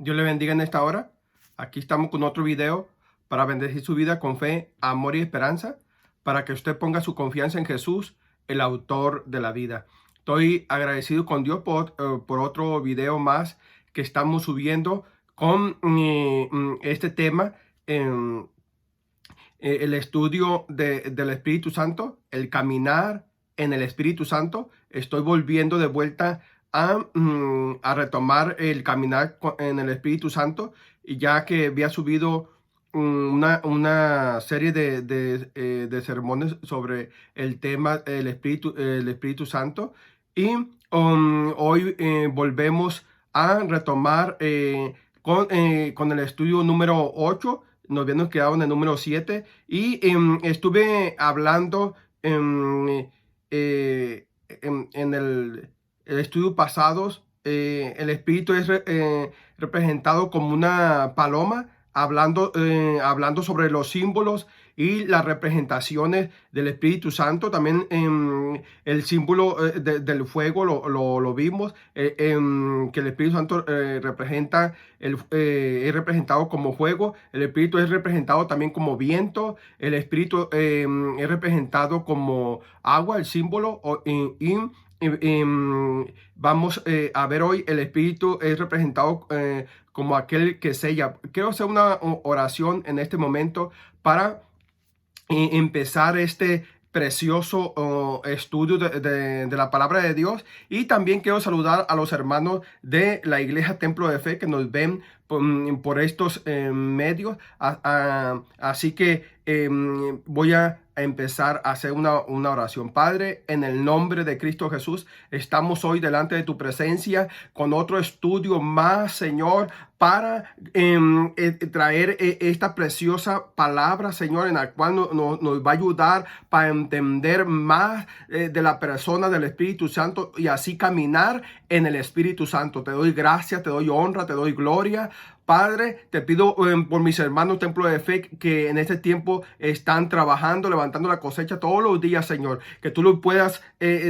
Dios le bendiga en esta hora. Aquí estamos con otro video para bendecir su vida con fe, amor y esperanza, para que usted ponga su confianza en Jesús, el autor de la vida. Estoy agradecido con Dios por otro video más que estamos subiendo con este tema, el estudio del Espíritu Santo, el caminar en el Espíritu Santo. Estoy volviendo de vuelta a retomar el caminar en el Espíritu Santo, ya que había subido una serie de sermones sobre el tema del Espíritu Santo, y hoy volvemos a retomar con el estudio número 8. Nos habíamos quedado en el número 7 y estuve hablando en el estudio pasados. El Espíritu es representado como una paloma, hablando sobre los símbolos y las representaciones del Espíritu Santo. También el símbolo del fuego lo vimos, que el Espíritu Santo representa, es representado como fuego. El Espíritu es representado también como viento. El Espíritu es representado como agua, el símbolo. Vamos a ver hoy, el Espíritu es representado como aquel que sella. Quiero hacer una oración en este momento para empezar este precioso estudio de la palabra de Dios. Y también quiero saludar a los hermanos de la Iglesia Templo de Fe que nos ven por estos medios. Así que voy a empezar a hacer una oración. Padre, en el nombre de Cristo Jesús, estamos hoy delante de tu presencia con otro estudio más, Señor, para traer esta preciosa palabra, Señor, en la cual nos va a ayudar para entender más de la persona del Espíritu Santo y así caminar en el Espíritu Santo. Te doy gracias, te doy honra, te doy gloria. Padre, te pido por mis hermanos Templo de Fe que en este tiempo están trabajando, levantando la cosecha todos los días, Señor, que tú les puedas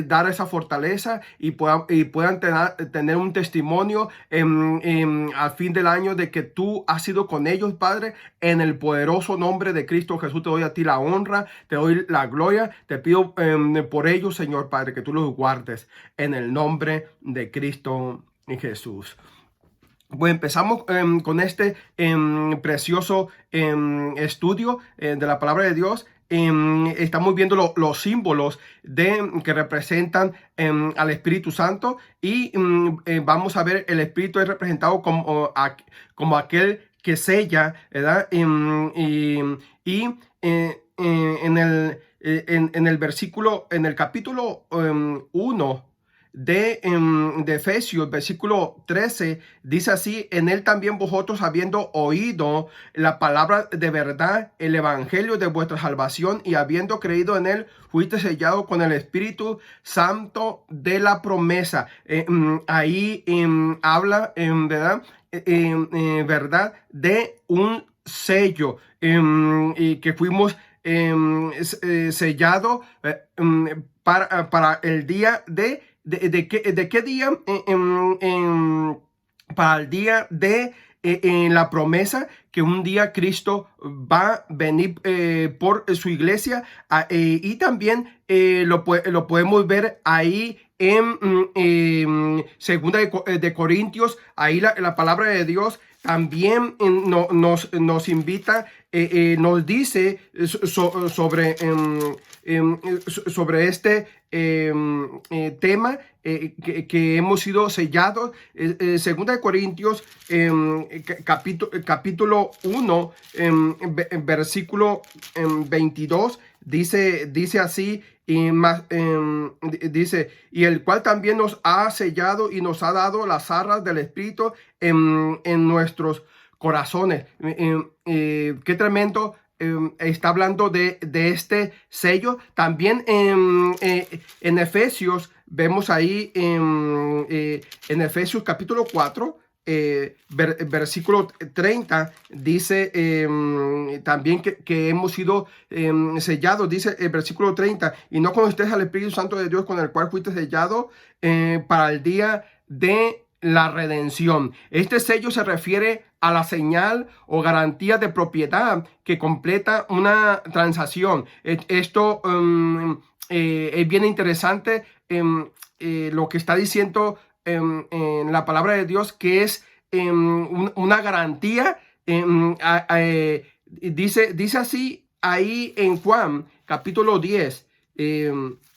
dar esa fortaleza y puedan tener un testimonio al fin del año de que tú has sido con ellos, Padre. En el poderoso nombre de Cristo Jesús te doy a ti la honra, te doy la gloria. Te pido por ellos, Señor Padre, que tú los guardes en el nombre de Cristo Jesús. Pues empezamos con este precioso estudio de la palabra de Dios. Estamos viendo los símbolos que representan al Espíritu Santo, y vamos a ver el Espíritu es representado como aquel que sella, ¿verdad? En el versículo, en el capítulo 1 de Efesios, versículo 13, dice así: en él también vosotros, habiendo oído la palabra de verdad, el evangelio de vuestra salvación, y habiendo creído en él, fuiste sellado con el Espíritu Santo de la promesa. Ahí habla, ¿verdad? ¿Verdad? De un sello, y que fuimos sellado para el día ¿de qué día? Para el día de la promesa que un día Cristo va a venir por su iglesia, y también lo podemos ver ahí en segunda de Corintios. Ahí la palabra de Dios también nos invita, nos dice sobre este tema que hemos sido sellados. Segunda de Corintios, capítulo 1, versículo 22, dice así. Y más, dice: y el cual también nos ha sellado y nos ha dado las arras del Espíritu en nuestros corazones. Qué tremendo. Está hablando de este sello. También en Efesios vemos ahí en Efesios capítulo 4, versículo 30, dice también que hemos sido sellados. Dice el versículo 30: y no conocéis al Espíritu Santo de Dios, con el cual fuiste sellado para el día de la redención. Este sello se refiere a la señal o garantía de propiedad que completa una transacción. Esto es bien interesante lo que está diciendo en la palabra de Dios, que es una garantía. Dice así ahí en Juan capítulo 10.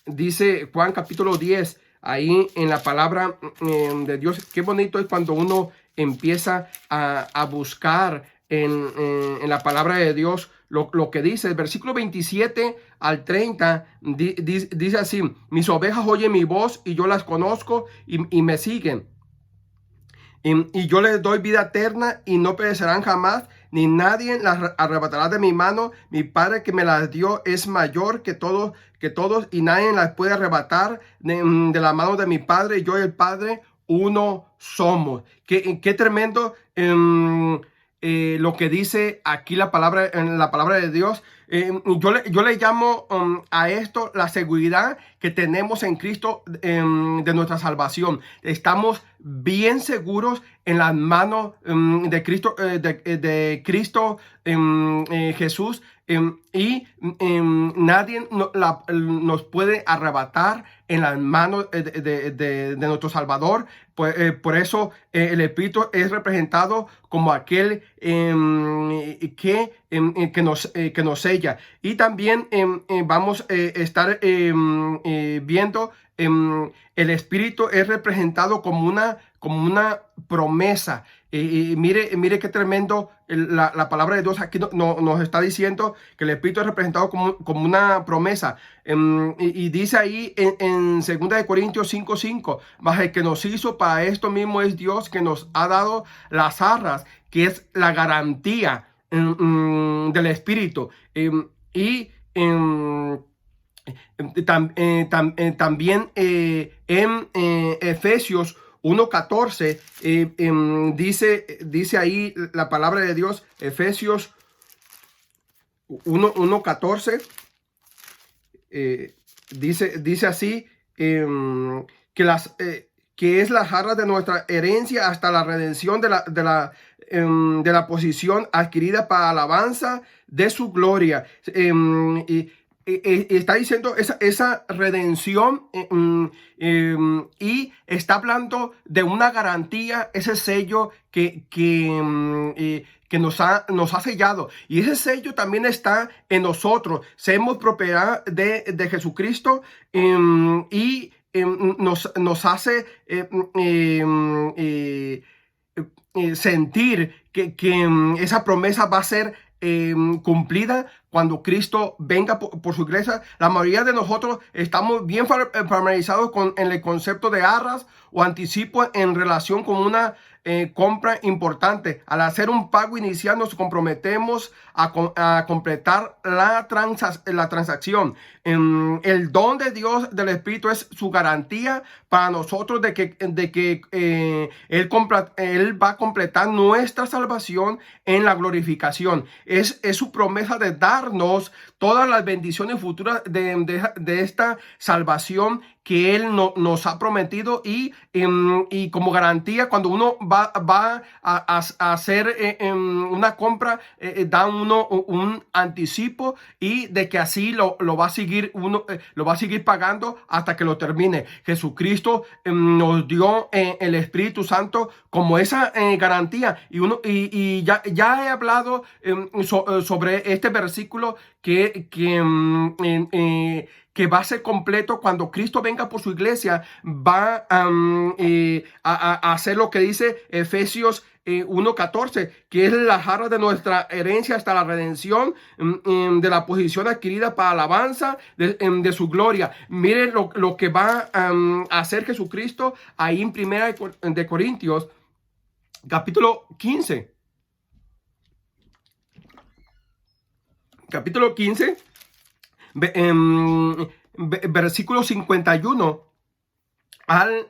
Dice Juan capítulo 10, ahí en la palabra de Dios. Qué bonito es cuando uno empieza a buscar en la palabra de Dios lo que dice. El versículo 27 al 30 dice así: mis ovejas oyen mi voz y yo las conozco y me siguen. Y yo les doy vida eterna y no perecerán jamás, ni nadie las arrebatará de mi mano. Mi Padre que me las dio es mayor que todos, y nadie las puede arrebatar de la mano de mi Padre. Yo y el Padre uno somos. Qué tremendo lo que dice aquí en la palabra de Dios. Yo le llamo a esto la seguridad que tenemos en Cristo de nuestra salvación. Estamos bien seguros en las manos de Cristo, de Cristo Jesús, y nadie nos puede arrebatar en las manos de nuestro Salvador. Por eso el Espíritu es representado como aquel que nos sella. Y también vamos a estar viendo el Espíritu es representado como una promesa. Mire qué tremendo la palabra de Dios aquí nos está diciendo que el Espíritu es representado como una promesa. Y dice ahí en 2 de Corintios 5:5: mas el que nos hizo para esto mismo es Dios, que nos ha dado las arras, que es la garantía del Espíritu. Y también en Efesios 1:14 dice ahí la palabra de Dios. Efesios 1:14 dice así, que es la jarra de nuestra herencia hasta la redención de la posición adquirida para alabanza de su gloria. Está diciendo esa redención, y está hablando de una garantía, ese sello que nos ha sellado. Y ese sello también está en nosotros. Somos propiedad de Jesucristo, y nos hace sentir que esa promesa va a ser cumplida cuando Cristo venga por su iglesia. La mayoría de nosotros estamos bien familiarizados en el concepto de arras o anticipo en relación con una compra importante. Al hacer un pago inicial nos comprometemos a completar la transacción. El don de Dios del Espíritu es su garantía para nosotros de que Él va a completar nuestra salvación en la glorificación. Es su promesa de darnos todas las bendiciones futuras de esta salvación que Él nos ha prometido, y como garantía, cuando uno va a hacer una compra, da uno un anticipo, y de que así lo va a seguir lo va a seguir pagando hasta que lo termine. Jesucristo nos dio el Espíritu Santo como esa garantía, y ya he hablado sobre este versículo que va a ser completo cuando Cristo venga por su iglesia. Va a hacer lo que dice Efesios 1:14, que es la jarra de nuestra herencia hasta la redención de la posición adquirida para alabanza de su gloria. Miren lo que va a hacer Jesucristo ahí en 1 de Corintios capítulo 15. Capítulo 15, versículo 51 al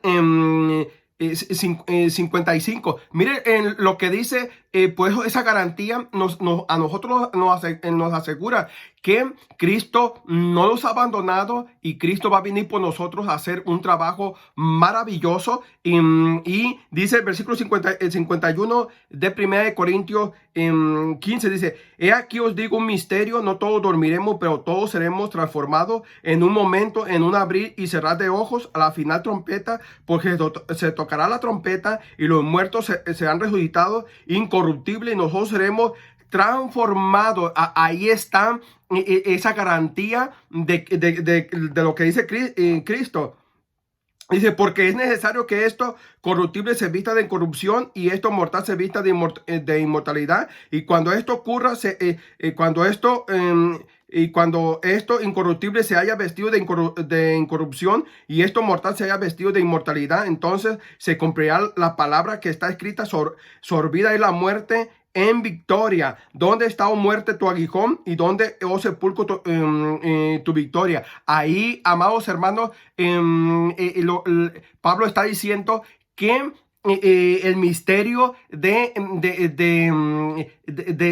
55. Miren lo que dice por eso esa garantía a nosotros nos asegura que Cristo no nos ha abandonado y Cristo va a venir por nosotros a hacer un trabajo maravilloso. Y dice el versículo 51 de 1 Corintios 15, dice: he aquí os digo un misterio, no todos dormiremos, pero todos seremos transformados en un momento, en un abrir y cerrar de ojos, a la final trompeta, porque se tocará la trompeta y los muertos serán resucitados incorruptibles y nosotros seremos transformados. Ahí está esa garantía de lo que dice Cristo. Dice: porque es necesario que esto corruptible se vista de incorrupción y esto mortal se vista de inmortalidad. Y cuando esto ocurra, y cuando esto incorruptible se haya vestido de incorrupción y esto mortal se haya vestido de inmortalidad, entonces se cumplirá la palabra que está escrita: sorbida es la muerte en victoria. ¿Dónde está, oh muerte, tu aguijón? ¿Y dónde, oh sepulcro, tu victoria? Ahí, amados hermanos, Pablo está diciendo que el misterio de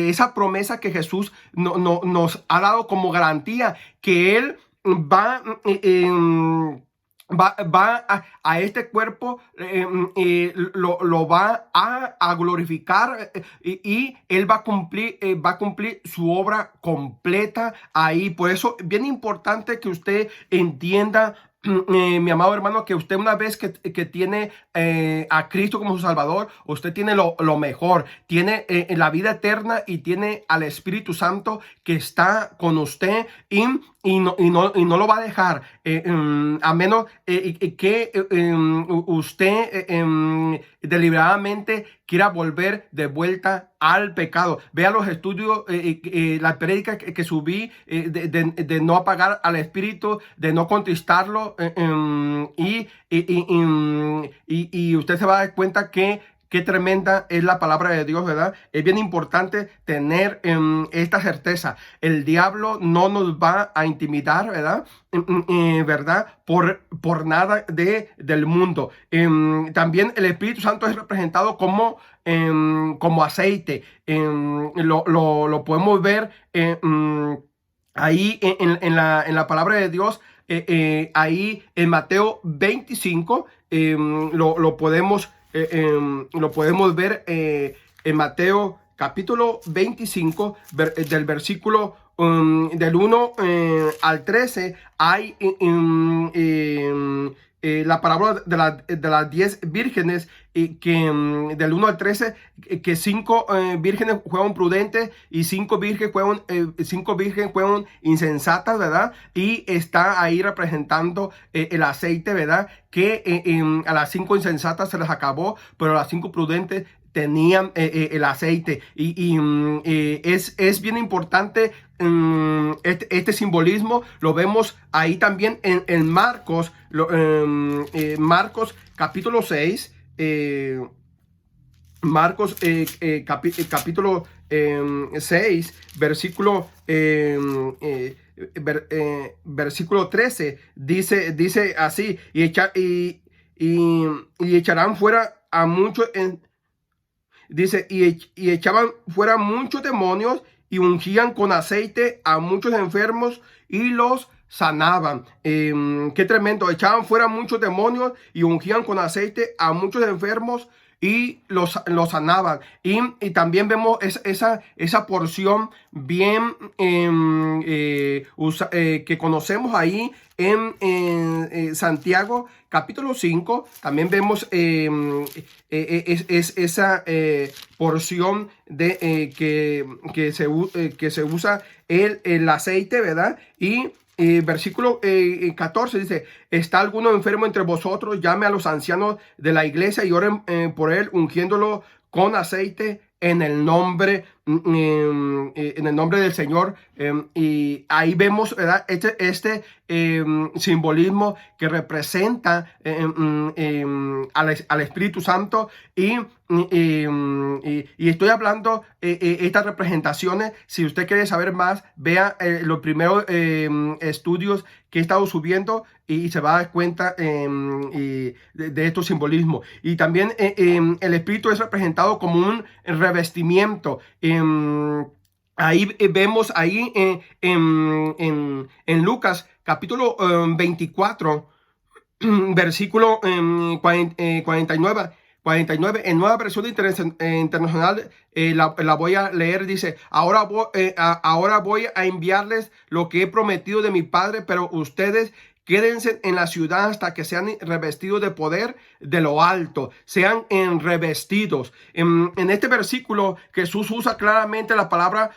esa promesa que Jesús nos ha dado como garantía, que Él va... Va a este cuerpo, lo va a glorificar, y Él va a cumplir su obra completa ahí. Por eso es bien importante que usted entienda, mi amado hermano, que usted, una vez que tiene a Cristo como su Salvador, usted tiene lo mejor, tiene la vida eterna y tiene al Espíritu Santo que está con usted y no lo va a dejar, a menos que usted deliberadamente quiera volver de vuelta al pecado. Vea los estudios, la prédica que subí, de no apagar al Espíritu, de no contristarlo, y usted se va a dar cuenta que qué tremenda es la palabra de Dios, ¿verdad? Es bien importante tener esta certeza. El diablo no nos va a intimidar, ¿verdad? ¿Verdad? Por nada del mundo. También el Espíritu Santo es representado como aceite. Lo podemos ver ahí en la palabra de Dios. Ahí en Mateo 25 lo podemos ver en Mateo capítulo 25, del versículo del 1 al 13. Hay la parábola de las 10 vírgenes, del 1 al 13, que 5 vírgenes fueron prudentes y 5 vírgenes fueron insensatas, ¿verdad? Y está ahí representando el aceite, ¿verdad? Que a las 5 insensatas se les acabó, pero a las 5 prudentes tenían el aceite. Y es bien importante este simbolismo. Lo vemos ahí también en Marcos, Marcos capítulo 6. Marcos capítulo 6, versículo 13, dice así: y echarán fuera a muchos, dice, y echaban fuera muchos demonios y ungían con aceite a muchos enfermos y los sanaban. Qué tremendo. Echaban fuera muchos demonios y ungían con aceite a muchos enfermos y los sanaban. Y también vemos esa porción bien que conocemos ahí en Santiago capítulo 5. También vemos esa porción de que se usa el aceite, ¿verdad? Y versículo 14 dice: ¿está alguno enfermo entre vosotros? Llame a los ancianos de la iglesia y oren por él, ungiéndolo con aceite en el nombre del Señor. Y ahí vemos, ¿verdad?, este simbolismo que representa al Espíritu Santo. Y estoy hablando estas representaciones. Si usted quiere saber más, vea los primeros estudios que he estado subiendo y se va a dar cuenta de estos simbolismos. Y también el Espíritu es representado como un revestimiento. Ahí vemos ahí en Lucas capítulo 24, versículo 49. 49, en Nueva Versión Internacional, la voy a leer. Dice: ahora voy a enviarles lo que he prometido de mi Padre, pero ustedes quédense en la ciudad hasta que sean revestidos de poder de lo alto, sean revestidos. En este versículo Jesús usa claramente la palabra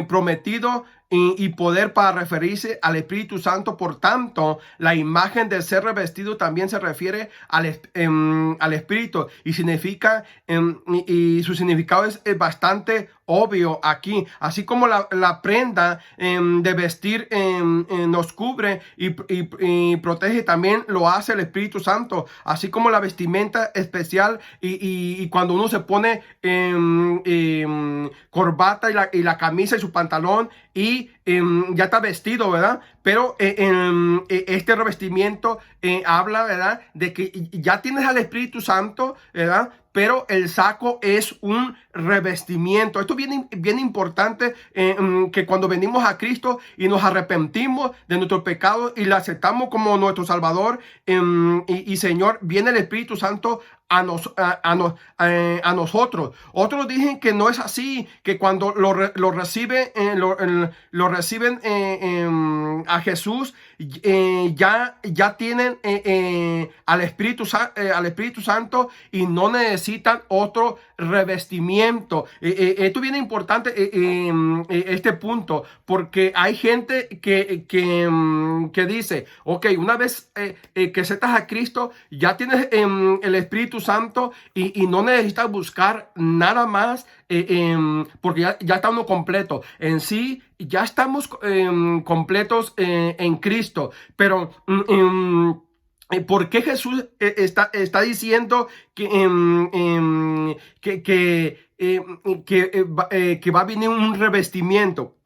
prometido y poder para referirse al Espíritu Santo. Por tanto, la imagen de ser revestido también se refiere al Espíritu y significa y su significado es bastante obvio aquí. Así como la prenda de vestir nos cubre y protege, también lo hace el Espíritu Santo. Así como la vestimenta especial y cuando uno se pone corbata y la camisa y su pantalón y ya está vestido, ¿verdad? Pero este revestimiento habla, ¿verdad?, de que ya tienes al Espíritu Santo, ¿verdad? Pero el saco es un revestimiento. Esto es bien importante, que cuando venimos a Cristo y nos arrepentimos de nuestros pecados y le aceptamos como nuestro Salvador y Señor, viene el Espíritu Santo a nosotros. Otros dicen que no es así, que cuando lo reciben a Jesús, ya tienen al Espíritu Santo y no necesitan otro revestimiento. Esto es bien importante, este punto, porque hay gente que dice: ok, una vez que aceptas a Cristo, ya tienes el Espíritu Santo y no necesitas buscar nada más, porque ya está uno completo. En sí, ya estamos completos en Cristo. Pero ¿por qué Jesús está diciendo que va a venir un revestimiento?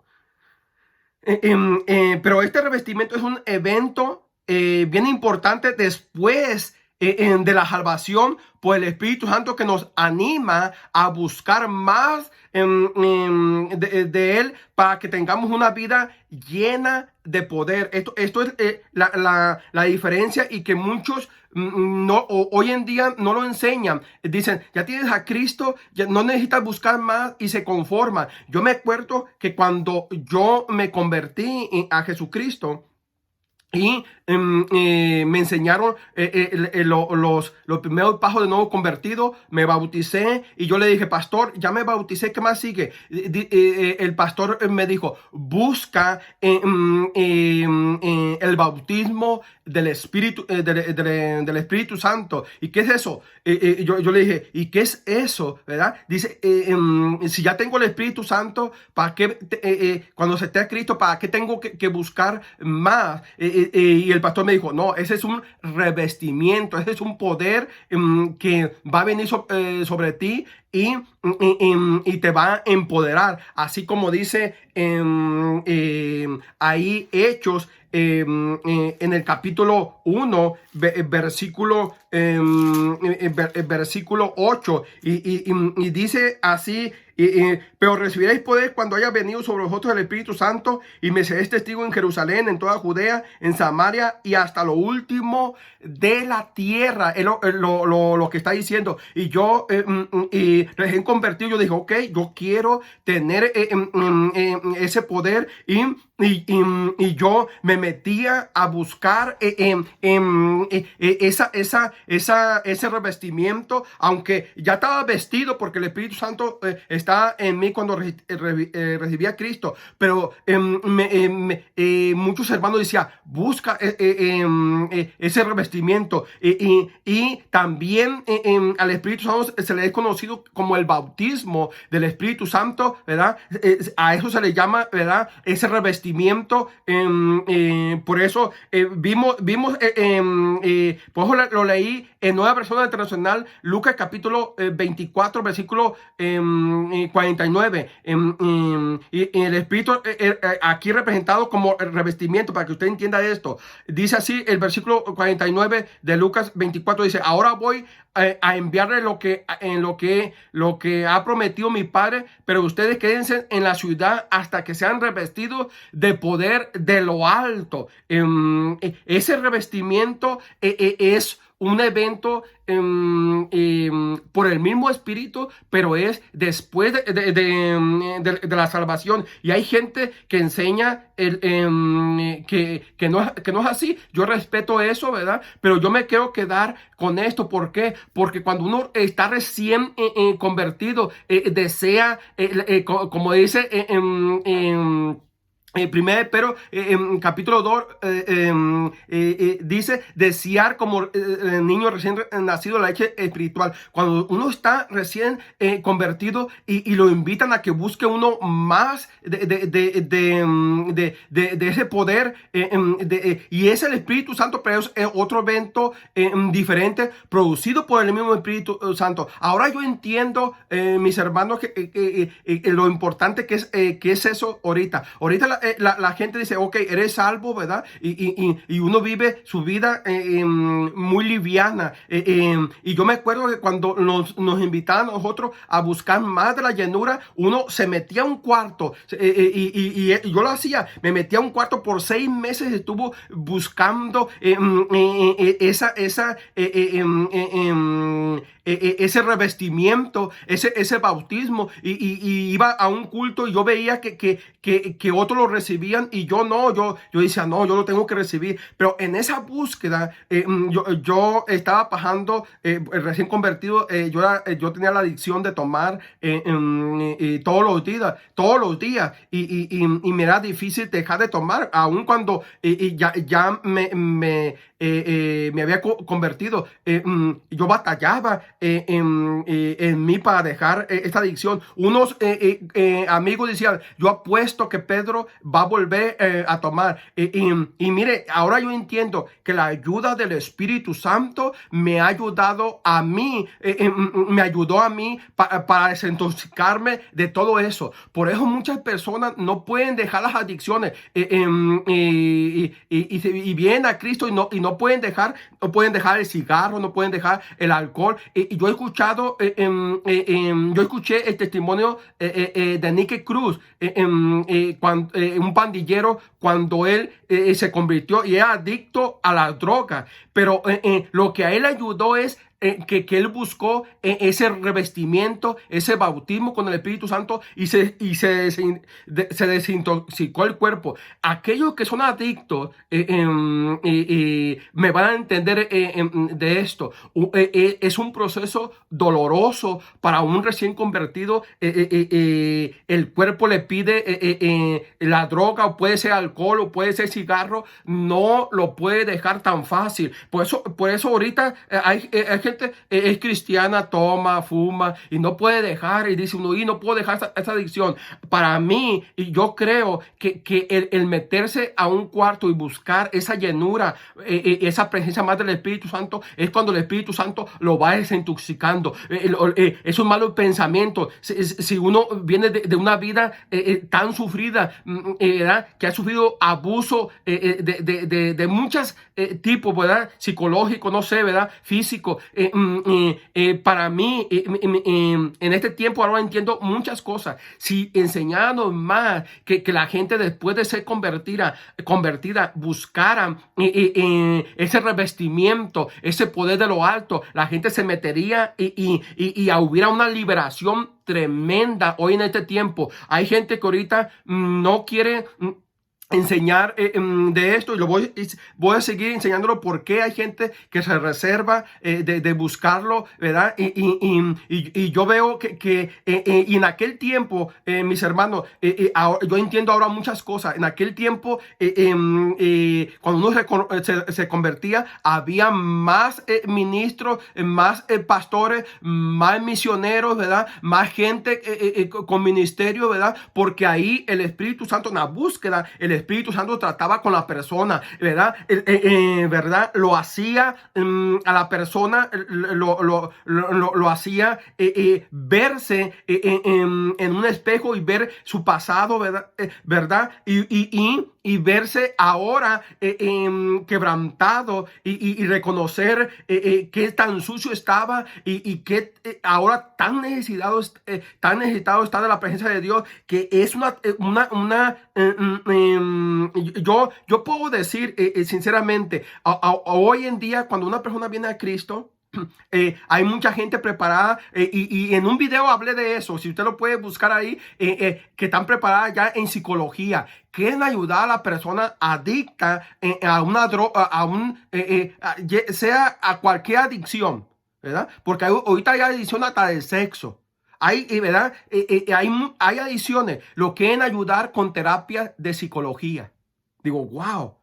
Pero este revestimiento es un evento bien importante después de la salvación por el Espíritu Santo, que nos anima a buscar más de Él para que tengamos una vida llena de poder. Esto es la diferencia, y que muchos hoy en día no lo enseñan. Dicen: ya tienes a Cristo, ya no necesitas buscar más, y se conforman. Yo me acuerdo que cuando yo me convertí a Jesucristo y me enseñaron los primeros pasos de nuevo convertido, me bauticé y yo le dije: pastor, ya me bauticé, ¿qué más sigue? El pastor me dijo: busca el bautismo del Espíritu, del Espíritu Santo. ¿Y qué es eso? Yo le dije: ¿y qué es eso? ¿Verdad? Dice: si ya tengo el Espíritu Santo, ¿para qué cuando se esté a Cristo, para qué tengo que buscar más? Y el pastor me dijo: no, ese es un revestimiento, ese es un poder que va a venir sobre ti y te va a empoderar. Así como dice ahí Hechos, en el capítulo 1, versículo 8, y dice así: pero recibiréis poder cuando haya venido sobre vosotros el Espíritu Santo, y me seréis testigo en Jerusalén, en toda Judea, en Samaria y hasta lo último de la tierra. Es lo que está diciendo. Y yo recién convertido, yo dije: ok, yo quiero tener ese poder, y yo me metía a buscar ese revestimiento, aunque ya estaba vestido, porque el Espíritu Santo está en mí cuando recibí a Cristo. Pero muchos hermanos decían: busca ese revestimiento, y también al Espíritu Santo se le es conocido como el bautismo del Espíritu Santo, ¿verdad? A eso se le llama, ¿verdad?, ese revestimiento. Por eso vimos por eso lo leí así en Nueva Versión Internacional, Lucas capítulo 24, versículo 49. Y el Espíritu aquí representado como el revestimiento, para que usted entienda esto. Dice así el versículo 49 de Lucas 24, dice: ahora voy a enviarle lo que ha prometido mi Padre, pero ustedes quédense en la ciudad hasta que sean revestidos de poder de lo alto. Ese revestimiento es un evento por el mismo Espíritu, pero es después de la salvación. Y hay gente que enseña que no es así. Yo respeto eso, ¿verdad? Pero yo me quiero quedar con esto. ¿Por qué? Porque cuando uno está recién convertido, desea, como dice primero, pero en capítulo 2 dice desear como niño recién nacido la leche espiritual. Cuando uno está recién convertido y lo invitan a que busque uno más de ese poder, y es el Espíritu Santo, pero es otro evento diferente producido por el mismo Espíritu Santo. Ahora yo entiendo, mis hermanos, lo importante que es eso ahorita. Ahorita la gente dice, ok, eres salvo, ¿verdad? Y uno vive su vida muy liviana. Y yo me acuerdo que cuando nos invitaban a nosotros a buscar más de la llenura, uno se metía a un cuarto. Y yo lo hacía, me metía a un cuarto por 6 meses, estuvo buscando ese revestimiento, ese bautismo, y iba a un culto y yo veía que otros lo recibían y yo no, yo decía, no, yo lo tengo que recibir. Pero en esa búsqueda, yo estaba pasando, recién convertido, yo tenía la adicción de tomar todos los días, y me era difícil dejar de tomar, aun cuando ya me había convertido. Yo batallaba en mí para dejar esta adicción. Unos amigos decían, yo apuesto que Pedro va a volver a tomar. Y mire, ahora yo entiendo que la ayuda del Espíritu Santo me ha ayudado a mí, me ayudó a mí para desintoxicarme de todo eso. Por eso muchas personas no pueden dejar las adicciones y vienen a Cristo y no pueden dejar el cigarro, no pueden dejar el alcohol. Y yo he escuchado, yo escuché el testimonio de Nicky Cruz, un pandillero, cuando él se convirtió y era adicto a la droga. Pero lo que a él ayudó es que él buscó ese revestimiento, ese bautismo con el Espíritu Santo, y se desintoxicó el cuerpo. Aquellos que son adictos me van a entender de esto. Es un proceso doloroso para un recién convertido. El cuerpo le pide la droga, o puede ser alcohol, o puede ser cigarro. No lo puede dejar tan fácil. Por eso ahorita hay gente es cristiana, toma, fuma y no puede dejar, y dice uno, y no puedo dejar esa adicción. Para mí, y yo creo que el meterse a un cuarto y buscar esa llenura, esa presencia más del Espíritu Santo, es cuando el Espíritu Santo lo va desintoxicando. Esos malos pensamientos, si uno viene de una vida tan sufrida, que ha sufrido abuso de muchos tipos, ¿verdad? Psicológico, no sé, ¿verdad? Físico. Para mí, en este tiempo ahora entiendo muchas cosas. Si enseñáramos más que la gente después de ser convertida buscara ese revestimiento, ese poder de lo alto, la gente se metería y hubiera una liberación tremenda hoy en este tiempo. Hay gente que ahorita no quiere enseñar de esto, y voy a seguir enseñándolo, porque hay gente que se reserva de buscarlo, ¿verdad? Y yo veo que y en aquel tiempo, mis hermanos, yo entiendo ahora muchas cosas. En aquel tiempo, cuando uno se convertía, había más ministros, más pastores, más misioneros, ¿verdad? Más gente con ministerio, ¿verdad? Porque ahí el Espíritu Santo, en la búsqueda, el Espíritu Santo trataba con la persona, ¿verdad? ¿Verdad? Lo hacía a la persona, lo hacía verse en un espejo y ver su pasado, ¿verdad? ¿Verdad? Y verse ahora quebrantado y reconocer qué tan sucio estaba y qué ahora tan necesitado está de la presencia de Dios, que es yo puedo decir sinceramente, hoy en día cuando una persona viene a Cristo, hay mucha gente preparada y en un video hablé de eso. Si usted lo puede buscar ahí, que están preparadas ya en psicología, quieren ayudar a la persona adicta a una droga, sea a cualquier adicción, ¿verdad? Porque ahorita hay adicción hasta del sexo. ¿Verdad? Hay adicciones. Lo quieren ayudar con terapia de psicología. Digo, wow.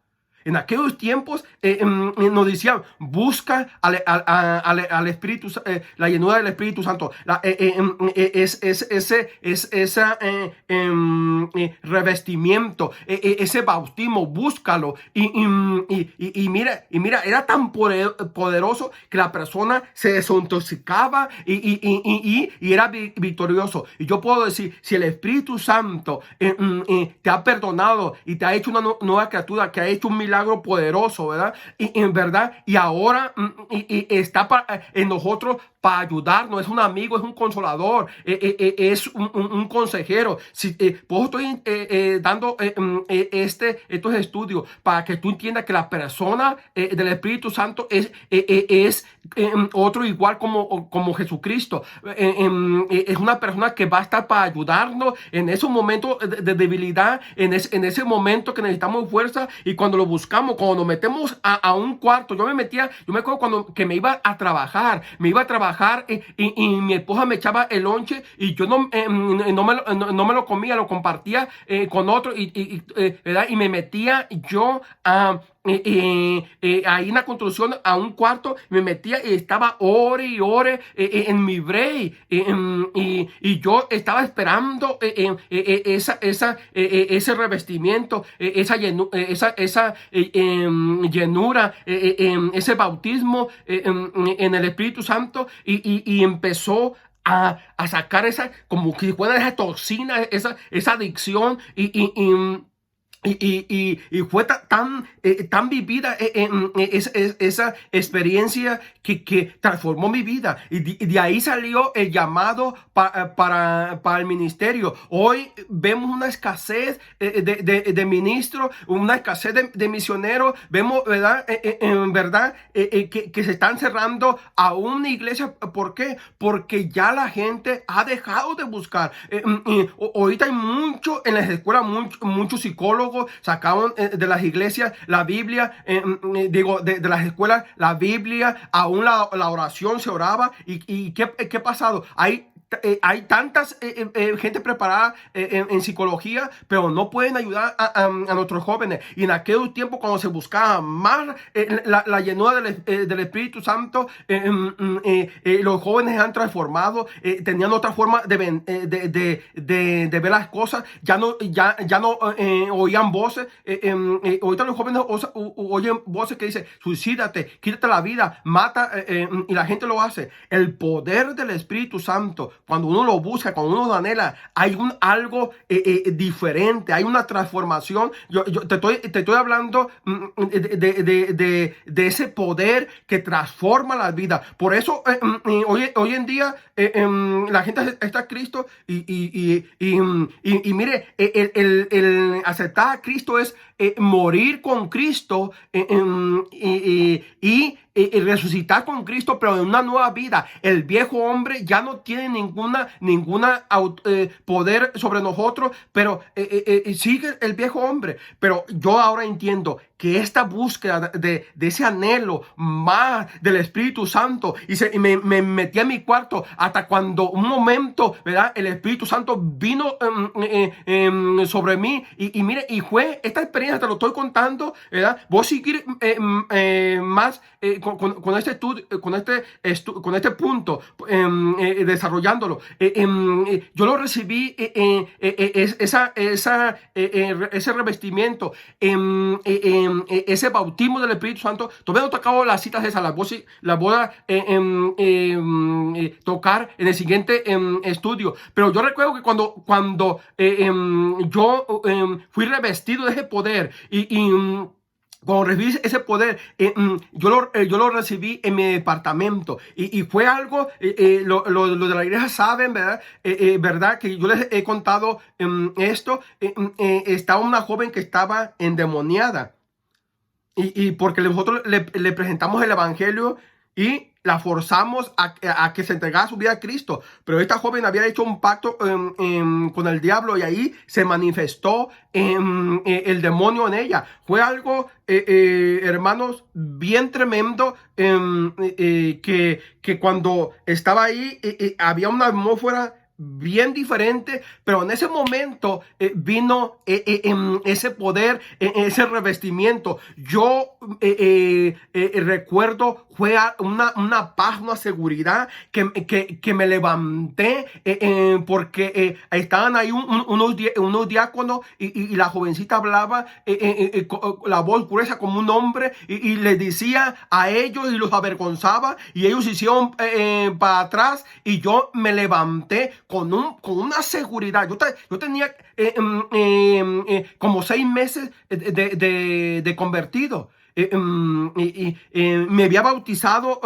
En aquellos tiempos nos decían, busca al Espíritu, la llenura del Espíritu Santo. Ese revestimiento, ese bautismo, búscalo. Y mira, era tan poderoso que la persona se desintoxicaba y era victorioso. Y yo puedo decir, si el Espíritu Santo te ha perdonado y te ha hecho una nueva criatura, que ha hecho un milagro poderoso, ¿verdad? Y en verdad, y ahora está en nosotros para ayudarnos, es un amigo, es un consolador, es un consejero. Pues estoy dando estos estudios para que tú entiendas que la persona del Espíritu Santo es otro igual como Jesucristo. Es una persona que va a estar para ayudarnos en esos momentos de debilidad, en ese momento que necesitamos fuerza, y cuando lo buscamos, cuando nos metemos a un cuarto. Yo me acuerdo que me iba a trabajar y mi esposa me echaba el lonche y yo no me lo comía, lo compartía con otro ¿verdad? Y me metía yo ahí en la construcción a un cuarto, me metía y estaba ore y ore en mi break, y yo estaba esperando ese revestimiento, esa llenura, ese bautismo en el Espíritu Santo, y empezó a sacar como que fuera esa toxina, esa adicción, y fue tan vivida esa experiencia que transformó mi vida. Y de ahí salió el llamado para el ministerio. Hoy vemos una escasez de ministros, una escasez de misioneros. Vemos, ¿verdad? En verdad, que se están cerrando a una iglesia. ¿Por qué? Porque ya la gente ha dejado de buscar. Ahorita hay mucho en las escuelas, muchos psicólogos sacaban de las iglesias la Biblia, de las escuelas la Biblia, aún la oración se oraba. ¿Y qué ha pasado? Hay tantas gente preparada en psicología, pero no pueden ayudar a nuestros jóvenes. Y en aquel tiempo, cuando se buscaba más la llenura del Espíritu Santo, los jóvenes han transformado, tenían otra forma de ver las cosas. Ya no oían voces. Ahorita los jóvenes oyen voces que dicen: suicídate, quítate la vida, mata, y la gente lo hace. El poder del Espíritu Santo, cuando uno lo busca, cuando uno lo anhela, hay algo diferente, hay una transformación. Yo te estoy hablando de ese poder que transforma la vida. Por eso hoy en día la gente está a Cristo y mire, el aceptar a Cristo es morir con Cristo y resucitar con Cristo, pero en una nueva vida. El viejo hombre ya no tiene ninguna poder sobre nosotros, pero sigue el viejo hombre. Pero yo ahora entiendo que esta búsqueda de ese anhelo más del Espíritu Santo, y me metí a mi cuarto hasta cuando un momento, ¿verdad? El Espíritu Santo vino sobre mí, y mire, y fue esta experiencia experiencia te lo estoy contando, ¿verdad? Voy a seguir más con este con este punto, desarrollándolo. Yo lo recibí, ese revestimiento, ese bautismo del Espíritu Santo. Todavía no he tocado las citas esas, las voy a tocar en el siguiente estudio. Pero yo recuerdo que cuando yo fui revestido de ese poder cuando recibí ese poder, yo lo recibí en mi departamento y fue algo, lo de la iglesia saben, ¿verdad? ¿Verdad? Que yo les he contado esto. Estaba una joven que estaba endemoniada y porque nosotros le presentamos el evangelio y la forzamos a que se entregara su vida a Cristo. Pero esta joven había hecho un pacto con el diablo y ahí se manifestó el demonio en ella. Fue algo, hermanos, bien tremendo, que cuando estaba ahí había una atmósfera bien diferente, pero en ese momento vino ese poder, ese revestimiento. Yo recuerdo, fue una paz, una seguridad que me levanté, porque estaban ahí unos diáconos y la jovencita hablaba con la voz gruesa como un hombre y les decía a ellos y los avergonzaba y ellos se hicieron para atrás y yo me levanté con una seguridad. Yo tenía como 6 meses de convertido. Me había bautizado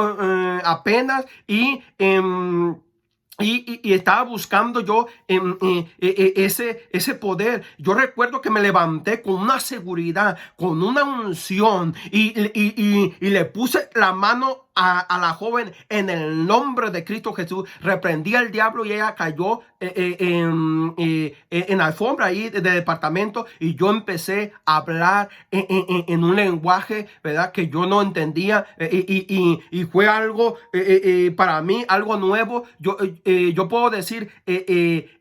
apenas y estaba buscando yo ese poder. Yo recuerdo que me levanté con una seguridad, con una unción y le puse la mano a la joven en el nombre de Cristo Jesús. Reprendí al diablo y ella cayó en la alfombra ahí del departamento y yo empecé a hablar en un lenguaje, ¿verdad? Que yo no entendía, y fue algo para mí, algo nuevo. Yo puedo decir que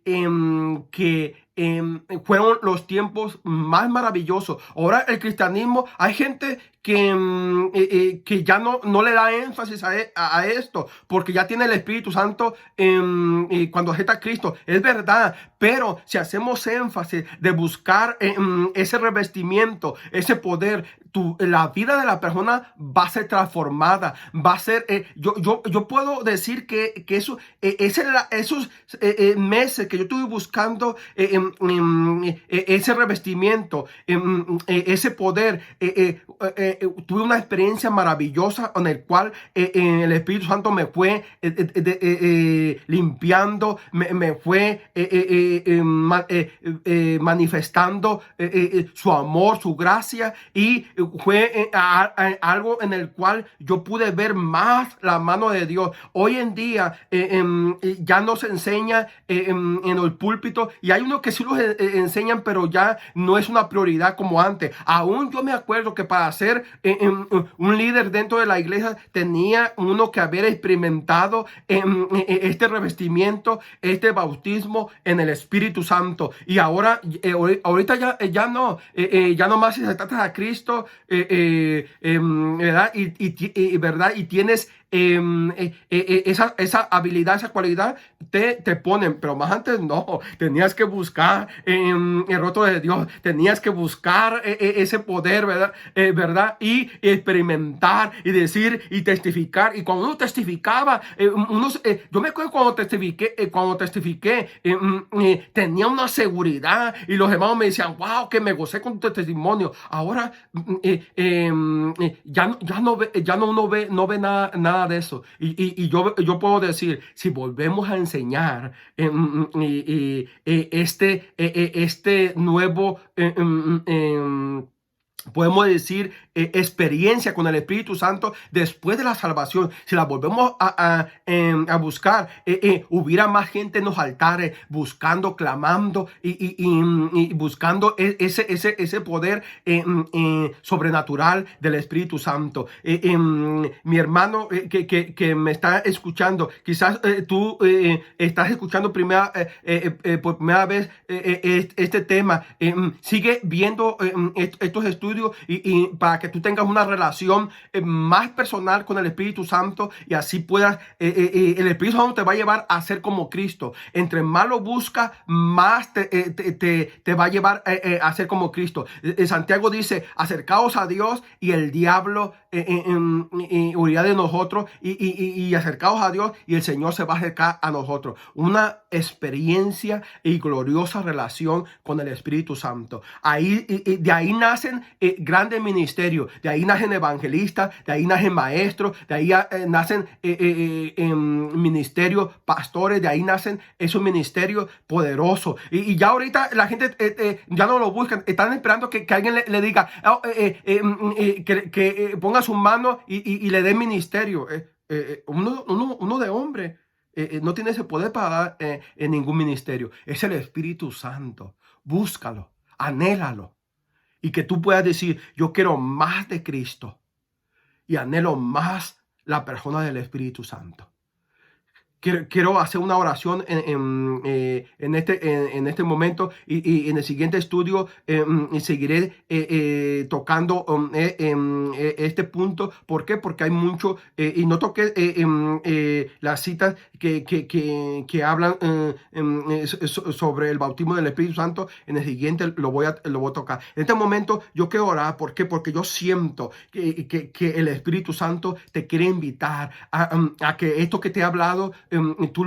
fueron los tiempos más maravillosos. Ahora el cristianismo, hay gente que ya no le da énfasis a esto, porque ya tiene el Espíritu Santo cuando acepta a Cristo. Es verdad, pero si hacemos énfasis de buscar ese revestimiento, ese poder, la vida de la persona va a ser transformada, va a ser, yo puedo decir que esos meses que yo estuve buscando ese revestimiento, ese poder, tuve una experiencia maravillosa en el cual el Espíritu Santo me fue limpiando, me fue manifestando su amor, su gracia, y fue algo en el cual yo pude ver más la mano de Dios. Hoy en día ya no se enseña en el púlpito, y hay unos que sí los enseñan, pero ya no es una prioridad como antes. Aún yo me acuerdo que para ser un líder dentro de la iglesia tenía uno que haber experimentado este revestimiento, este bautismo en el Espíritu Santo. Y ahora, ahorita ya no más si se trata a Cristo, ¿verdad? ¿Verdad? Y tienes esa habilidad, esa cualidad, te ponen. Pero más antes no, tenías que buscar el rostro de Dios, tenías que buscar ese poder, ¿verdad? ¿Verdad? Y experimentar y decir y testificar. Y cuando uno testificaba, yo me acuerdo cuando testifiqué, tenía una seguridad y los hermanos me decían, wow, que me gocé con tu testimonio. Ahora ya no uno ve, no ve nada de eso. Y yo puedo decir, si volvemos a enseñar este nuevo podemos decir, experiencia con el Espíritu Santo después de la salvación. Si la volvemos a buscar, hubiera más gente en los altares buscando, clamando y buscando ese poder sobrenatural del Espíritu Santo. Mi hermano que me está escuchando, quizás tú estás escuchando por primera vez este tema. Sigue viendo estos estudios y para que tú tengas una relación más personal con el Espíritu Santo y así puedas, el Espíritu Santo te va a llevar a ser como Cristo. Entre más lo buscas, más te va a llevar a ser como Cristo. Santiago dice, acercaos a Dios y el diablo huirá de nosotros y acercaos a Dios y el Señor se va a acercar a nosotros. Una experiencia y gloriosa relación con el Espíritu Santo. De ahí nacen grandes ministerios, de ahí nacen evangelistas, de ahí nacen maestros, de ahí nacen ministerios, pastores, de ahí nacen esos ministerios poderosos. Y ya ahorita la gente ya no lo buscan, están esperando que alguien le diga, que ponga sus manos y le dé ministerio. Uno de hombre no tiene ese poder para dar en ningún ministerio. Es el Espíritu Santo. Búscalo, anhélalo. Y que tú puedas decir, yo quiero más de Cristo y anhelo más la persona del Espíritu Santo. Quiero hacer una oración en este momento y en el siguiente estudio seguiré tocando este punto. ¿Por qué? Porque hay mucho y no toqué las citas que hablan sobre el bautismo del Espíritu Santo. En el siguiente lo voy a tocar. En este momento yo quiero orar. ¿Por qué? Porque yo siento que el Espíritu Santo te quiere invitar a que esto que te he hablado, tú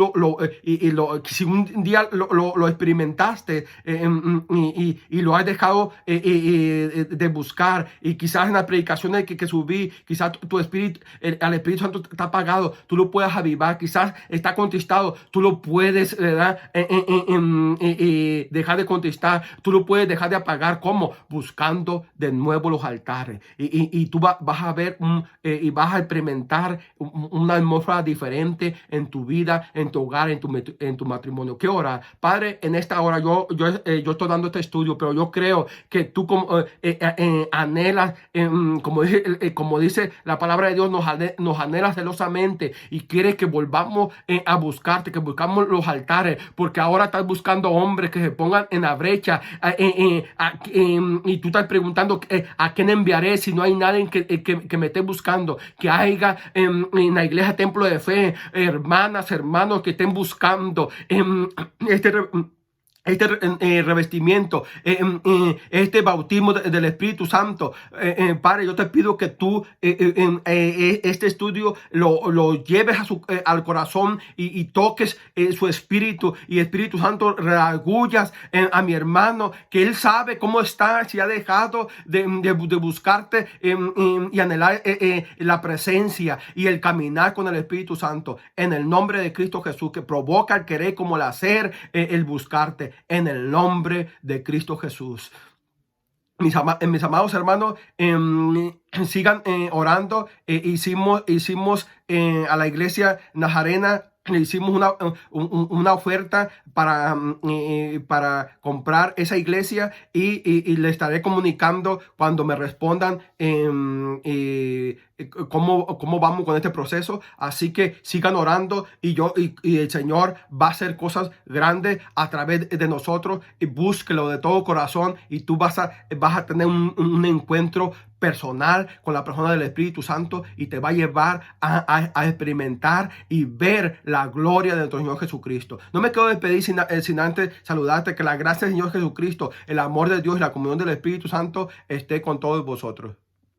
si un día lo experimentaste y lo has dejado de buscar, y quizás en las predicaciones que subí, quizás tu espíritu, al Espíritu Santo está apagado, tú lo puedes avivar. Quizás está contestado, tú lo puedes dejar de contestar, tú lo puedes dejar de apagar. ¿Cómo? Buscando de nuevo los altares, y tú vas a ver y vas a experimentar una atmósfera diferente en tu vida, en tu hogar, en tu matrimonio. ¿Qué hora? Padre, en esta hora yo estoy dando este estudio, pero yo creo que tú anhelas, como dice la palabra de Dios, nos anhelas celosamente y quieres que volvamos a buscarte, que buscamos los altares, porque ahora estás buscando hombres que se pongan en la brecha y tú estás preguntando ¿a quién enviaré si no hay nadie que me esté buscando? Que haya en la iglesia Templo de Fe hermanos que estén buscando este revestimiento, este bautismo del Espíritu Santo. Padre, yo te pido que tú este estudio lo lleves al corazón y toques su espíritu, y Espíritu Santo redargullas a mi hermano, que él sabe cómo está, si ha dejado de buscarte y anhelar la presencia y el caminar con el Espíritu Santo. En el nombre de Cristo Jesús, que provoca el querer como el hacer, el buscarte. En el nombre de Cristo Jesús. Mis amados hermanos, sigan orando. Hicimos a la iglesia Nazarena, le hicimos una oferta para comprar esa iglesia, y le estaré comunicando cuando me respondan cómo vamos con este proceso. Así que sigan orando, y el Señor va a hacer cosas grandes a través de nosotros. Y búsquelo de todo corazón, y tú vas a tener un encuentro personal con la persona del Espíritu Santo, y te va a llevar a experimentar y ver la gloria de nuestro Señor Jesucristo. No me quiero despedir sin antes saludarte. Que la gracia del Señor Jesucristo, el amor de Dios y la comunión del Espíritu Santo esté con todos vosotros.